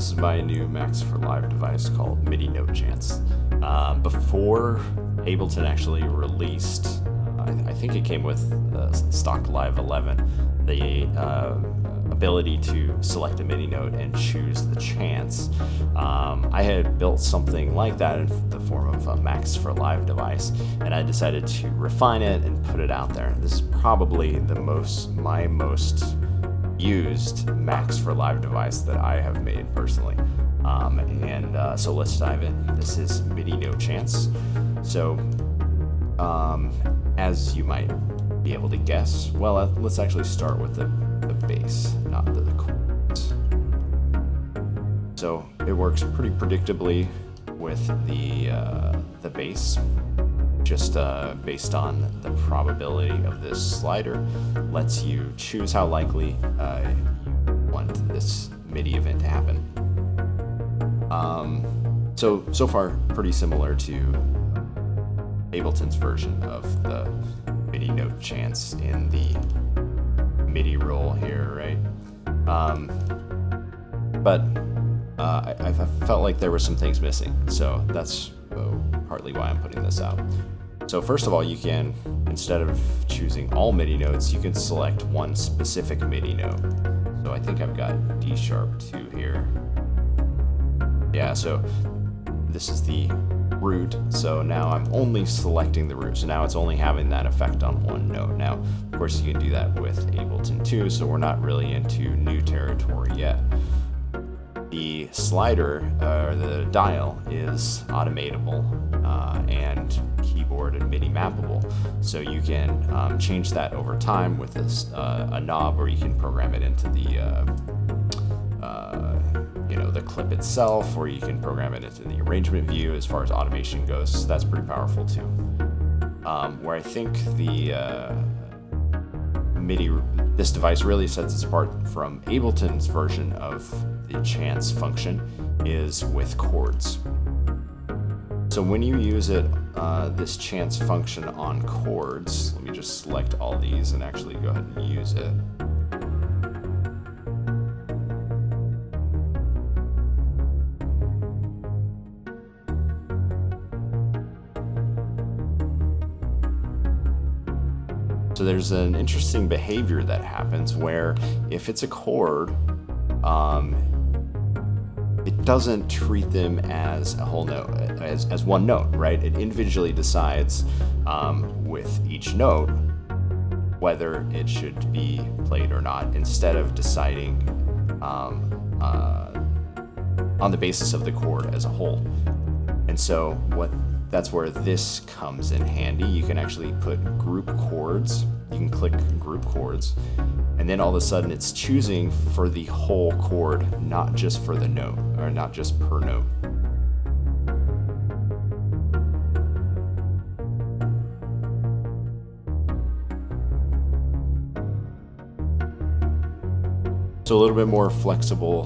This is my new Max for Live device called MIDI Note Chance. Before Ableton actually released, I think it came with stock Live 11, the ability to select a MIDI note and choose the chance. I had built something like that in the form of a Max for Live device, and I decided to refine it and put it out there. This is probably my most used Max for Live device that I have made personally. So let's dive in. This is MIDI Note Chance. So as you might be able to guess, well, let's actually start with the bass, not the chords. So it works pretty predictably with the bass, just based on the probability of this slider. Lets you choose how likely you want this MIDI event to happen. So far pretty similar to Ableton's version of the MIDI Note Chance in the MIDI roll here, right? But I felt like there were some things missing, so that's partly why I'm putting this out. So first of all, you can, instead of choosing all MIDI notes, you can select one specific MIDI note. So I think I've got D sharp 2 here. Yeah, so this is the root, so now I'm only selecting the root, so now it's only having that effect on one note. Now, of course, you can do that with Ableton too, so we're not really into new territory yet. The slider, or the dial, is automatable and keyboard and MIDI mappable, so you can change that over time with a knob, or you can program it into the clip itself, or you can program it into the arrangement view as far as automation goes. So that's pretty powerful too. Where I think the this device really sets it apart from Ableton's version of the chance function is with chords. So when you use this chance function on chords, let me just select all these and actually go ahead and use it. So there's an interesting behavior that happens where if it's a chord, it doesn't treat them as a whole note, as one note, right? It individually decides with each note whether it should be played or not, instead of deciding on the basis of the chord as a whole. And so that's where this comes in handy. You can actually put group chords. You can click group chords, and then all of a sudden it's choosing for the whole chord, not just for the note, or not just per note. So a little bit more flexible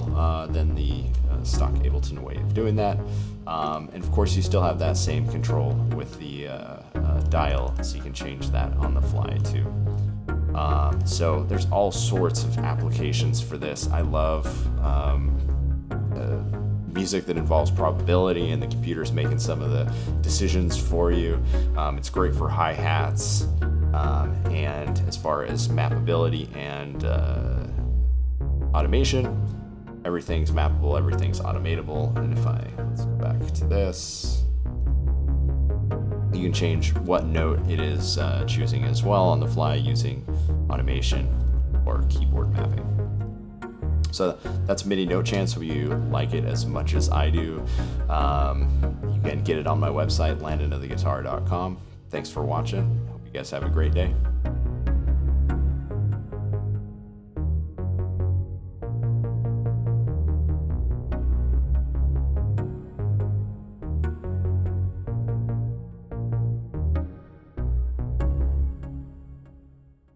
than the stock Ableton way of doing that. And of course you still have that same control with the dial, so you can change that on the fly too. So there's all sorts of applications for this. I love music that involves probability and the computer's making some of the decisions for you. It's great for hi-hats, and as far as mappability and automation, everything's mappable, everything's automatable. And if let's go back to this, you can change what note it is choosing as well on the fly using automation or keyboard mapping. So that's MIDI Note Chance. Hope you like it as much as I do. You can get it on my website, landonoftheguitar.com. Thanks for watching. Hope you guys have a great day.